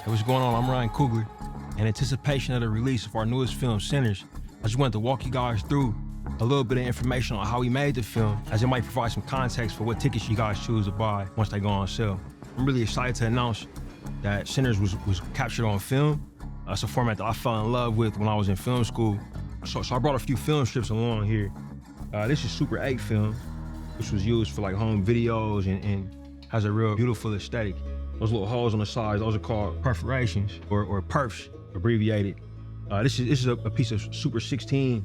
Hey, what's going on? I'm Ryan Coogler. In anticipation of the release of our newest film, Sinners, I just wanted to walk you guys through a little bit of information on how we made the film, as it might provide some context for what tickets you guys choose to buy once they go on sale. I'm really excited to announce that Sinners was captured on film. It's a format that I fell in love with when I was in film school. So I brought a few film strips along here. This is Super 8 film, which was used for like home videos and has a real beautiful aesthetic. Those little holes on the sides, those are called perforations or perfs, abbreviated. This is a piece of Super 16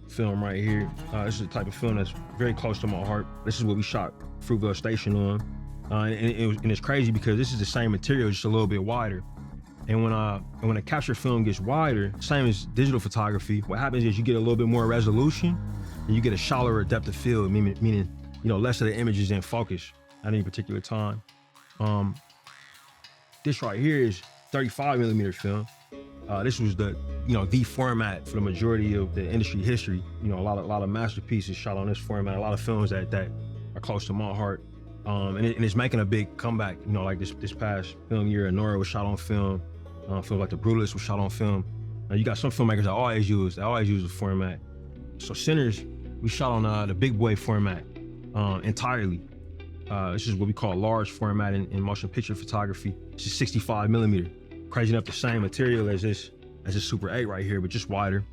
film right here. This is a type of film that's very close to my heart. This is what we shot Fruitvale Station on. And it's crazy because this is the same material, just a little bit wider. And when a capture film gets wider, same as digital photography, what happens is you get a little bit more resolution and you get a shallower depth of field, meaning less of the image is in focus at any particular time. This right here is 35 millimeter film. This was the format for the majority of the industry history. A lot of masterpieces shot on this format. A lot of films that are close to my heart. And it's making a big comeback. Like this past film year, Nora was shot on film. Films like The Brutalist was shot on film. You got some filmmakers that always use the format. So Sinners, we shot on the big boy format entirely. This is what we call large format in motion picture photography. This is 65 millimeter. Crazy enough, the same material as this Super 8 right here, but just wider.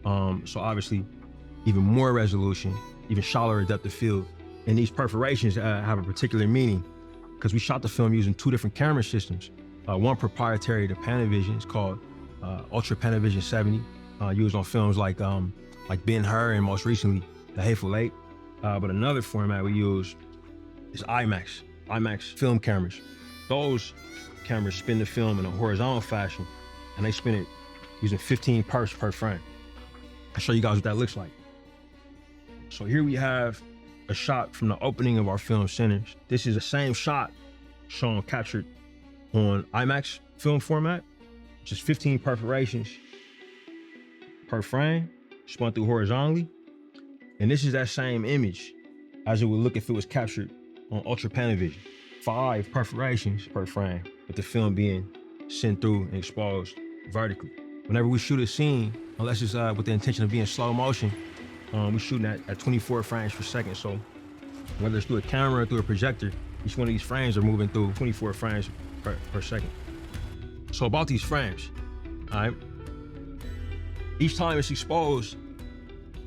So obviously, even more resolution, even shallower depth of field. And these perforations have a particular meaning because we shot the film using two different camera systems. One proprietary to Panavision, it's called Ultra Panavision 70, used on films like Ben-Hur and most recently, The Hateful Eight. But another format we use is IMAX film cameras. Those cameras spin the film in a horizontal fashion, and they spin it using 15 perfs per frame. I'll show you guys what that looks like. So here we have a shot from the opening of our film Sinners. This is the same shot shown captured on IMAX film format, which is 15 perforations per frame, spun through horizontally. And this is that same image as it would look if it was captured on Ultra Panavision. 5 perforations per frame, with the film being sent through and exposed vertically. Whenever we shoot a scene, unless it's with the intention of being slow motion, we're shooting at 24 frames per second. So whether it's through a camera or through a projector, each one of these frames are moving through 24 frames per second. So about these frames, all right? Each time it's exposed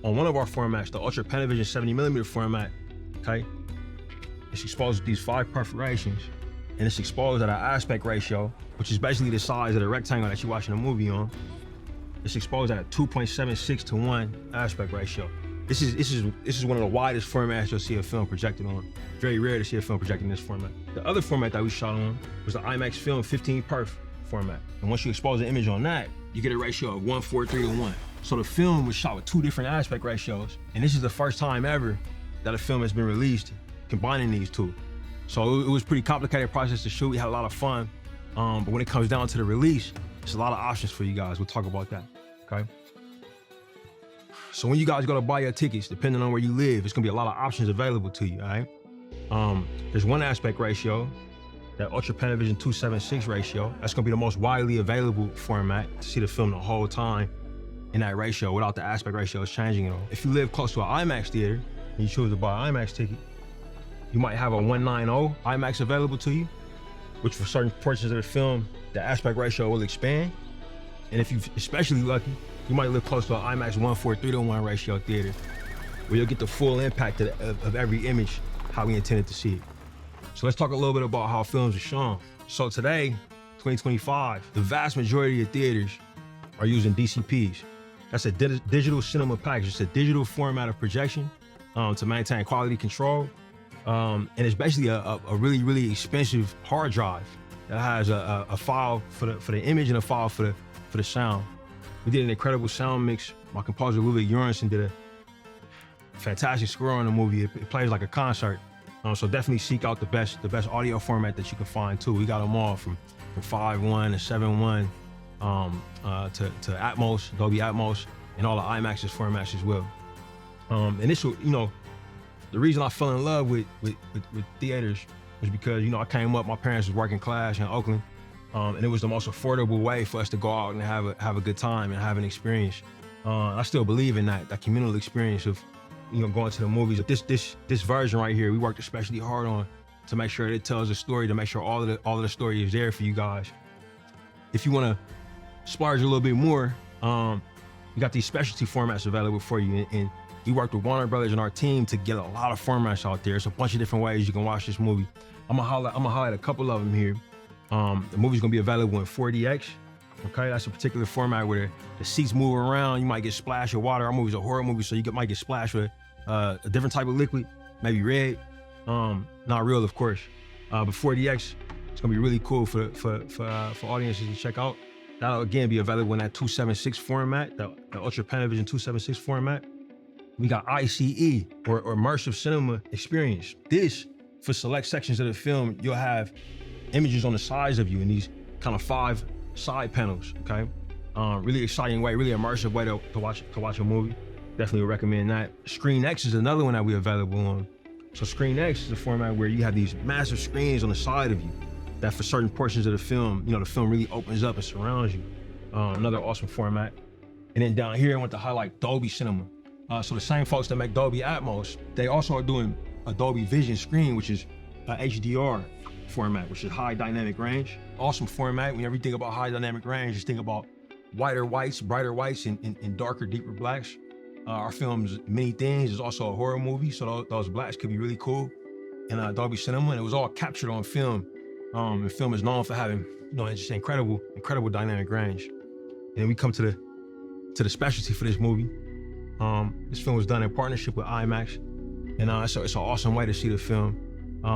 on one of our formats, the Ultra Panavision 70 millimeter format, okay? It's exposed with these 5 perforations, and it's exposed at an aspect ratio, which is basically the size of the rectangle that you're watching a movie on. It's exposed at a 2.76 to 1 aspect ratio. This is one of the widest formats you'll see a film projected on. Very rare to see a film projected in this format. The other format that we shot on was the IMAX film 15 perf format. And once you expose the image on that, you get a ratio of 1:3 to 1. So the film was shot with 2 different aspect ratios. And this is the first time ever that a film has been released combining these two. So it was a pretty complicated process to shoot. We had a lot of fun. But when it comes down to the release, there's a lot of options for you guys. We'll talk about that, okay? So when you guys go to buy your tickets, depending on where you live, there's gonna be a lot of options available to you, all right? There's one aspect ratio, that Ultra Panavision 276 ratio. That's gonna be the most widely available format to see the film the whole time in that ratio without the aspect ratios changing at all. If you live close to an IMAX theater and you choose to buy an IMAX ticket, you might have a 190 IMAX available to you, which for certain portions of the film, the aspect ratio will expand. And if you're especially lucky, you might live close to an IMAX 1:3 to 1 ratio theater, where you'll get the full impact of every image, how we intended to see it. So let's talk a little bit about how films are shown. So today, 2025, the vast majority of theaters are using DCPs. That's a digital cinema package. It's a digital format of projection to maintain quality control. And it's basically a really, really expensive hard drive that has a file for the image and a file for the sound. We did an incredible sound mix. My composer Ludwig Göransson did a fantastic score on the movie. It plays like a concert. So definitely seek out the best audio format that you can find too. We got them all from 5.1 to 7.1 to Atmos, Dolby Atmos, and all the IMAX's formats as well. And this, the reason I fell in love with theaters was because, I came up, my parents was working class in Oakland. And it was the most affordable way for us to go out and have a good time and have an experience. I still believe in that communal experience of, going to the movies. This version right here, we worked especially hard on to make sure it tells a story, to make sure all of the story is there for you guys. If you want to splurge a little bit more, we got these specialty formats available for you. And we worked with Warner Brothers and our team to get a lot of formats out there. It's a bunch of different ways you can watch this movie. I'm gonna highlight a couple of them here. The movie's gonna be available in 4DX. Okay, that's a particular format where the seats move around. You might get splashed with water. Our movie's a horror movie, so you might get splashed with a different type of liquid, maybe red. Not real, of course. But 4DX, it's gonna be really cool for audiences to check out. That'll again be available in that 276 format, the Ultra Panavision 276 format. We got ICE, or immersive cinema experience. This, for select sections of the film, you'll have images on the sides of you in these kind of 5 side panels, okay? Really exciting way, really immersive way to watch a movie. Definitely would recommend that. Screen X is another one that we're available on. So Screen X is a format where you have these massive screens on the side of you that for certain portions of the film, the film really opens up and surrounds you. Another awesome format. And then down here, I want to highlight Dolby Cinema. So the same folks that make Dolby Atmos, they also are doing a Dolby Vision screen, which is a HDR format, which is high dynamic range. Awesome format. Whenever you think about high dynamic range, just think about whiter whites, brighter whites, and darker, deeper blacks. Our film's Many Things is also a horror movie, so those blacks could be really cool in Dolby Cinema, and it was all captured on film. And film is known for having, just incredible dynamic range. And then we come to the specialty for this movie. This film was done in partnership with IMAX, and it's an awesome way to see the film.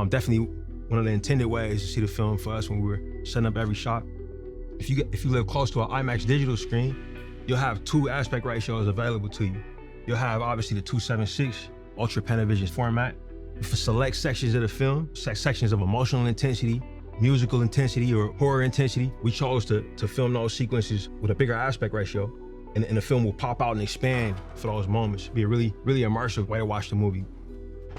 Definitely one of the intended ways to see the film for us when we were setting up every shot. If you live close to an IMAX digital screen, you'll have 2 aspect ratios available to you. You'll have obviously the 276 Ultra Panavision format for select sections of the film, sections of emotional intensity, musical intensity, or horror intensity. We chose to film those sequences with a bigger aspect ratio, and the film will pop out and expand for those moments. It'll be a really, really immersive way to watch the movie.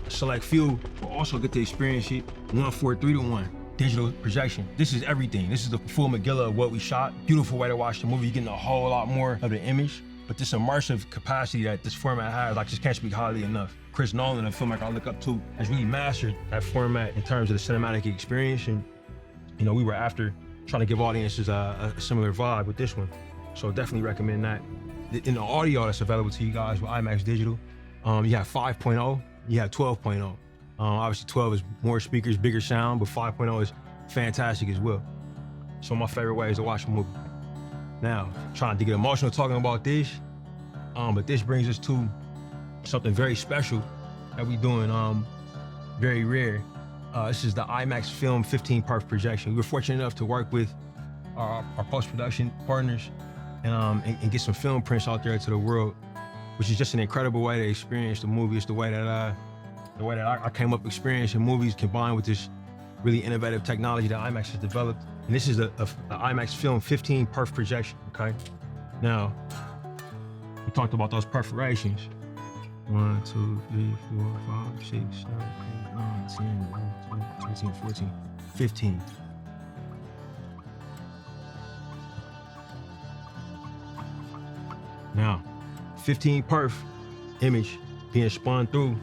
Select few will also get to experience it 1:4:3:1 digital projection. This is everything. This is the full McGilla of what we shot. Beautiful way to watch the movie. You're getting a whole lot more of the image, but this immersive capacity that this format has, I just can't speak highly enough. Chris Nolan, a filmmaker I look up to, has really mastered that format in terms of the cinematic experience. And we were after trying to give audiences a similar vibe with this one. So definitely recommend that. In the audio that's available to you guys with IMAX Digital, you have 5.0, you have 12.0. Obviously 12 is more speakers, bigger sound, but 5.0 is fantastic as well. So my favorite way is to watch a movie. Now, trying to get emotional talking about this, but this brings us to something very special that we're doing, very rare. This is the IMAX Film 15 Perf projection. We were fortunate enough to work with our post-production partners and get some film prints out there to the world, which is just an incredible way to experience the movie. It's the way that I came up experiencing movies combined with this really innovative technology that IMAX has developed. And this is the IMAX Film 15 Perf projection, okay? Now, we talked about those perforations. 1, 2, 3, 4, 5, 6, 7, 8, 9, 10, 11, 12, 13, 14, 15. Now, 15 perf image being spun through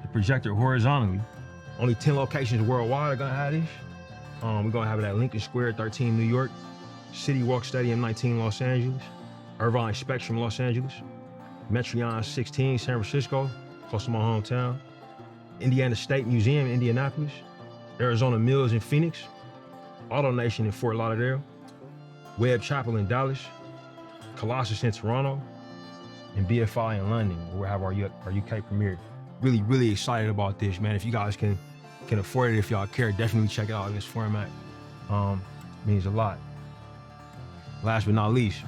the projector horizontally. Only 10 locations worldwide are gonna have this. We're gonna have it at Lincoln Square 13, New York, City Walk Stadium 19, Los Angeles, Irvine Spectrum, Los Angeles, Metreon 16, San Francisco, close to my hometown, Indiana State Museum, Indianapolis, Arizona Mills in Phoenix, Auto Nation in Fort Lauderdale, Webb Chapel in Dallas, Colossus in Toronto, and BFI in London, where we'll have our UK premiere. Really, really excited about this, man. If you guys can afford it, if y'all care, definitely check it out in this format. Means a lot. Last but not least,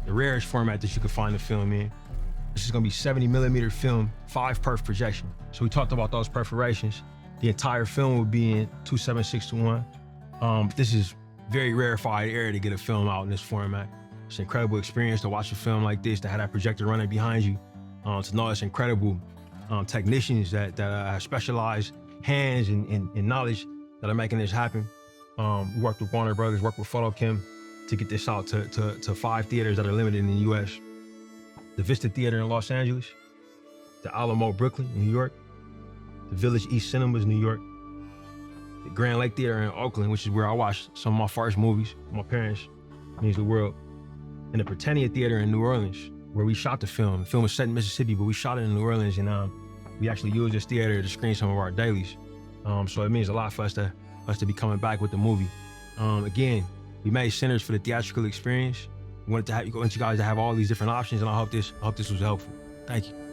the rarest format that you can find the film in. This is gonna be 70mm film, 5 perf projection. So we talked about those perforations. The entire film will be in 276:1. This is very rarefied air to get a film out in this format. It's an incredible experience to watch a film like this, to have that projector running behind you, to know it's incredible technicians that have specialized hands and knowledge that are making this happen. We worked with Warner Brothers, worked with Photochem to get this out to 5 theaters that are limited in the U.S. The Vista Theater in Los Angeles, the Alamo Brooklyn, New York, the Village East Cinemas, New York, the Grand Lake Theater in Oakland, which is where I watched some of my first movies. My parents means the world. And the Britannia Theater in New Orleans, where we shot the film. The film was set in Mississippi, but we shot it in New Orleans, and we actually used this theater to screen some of our dailies. So it means a lot for us to be coming back with the movie. Again, we made Sinners for the theatrical experience. We want you guys to have all these different options, and I hope this was helpful. Thank you.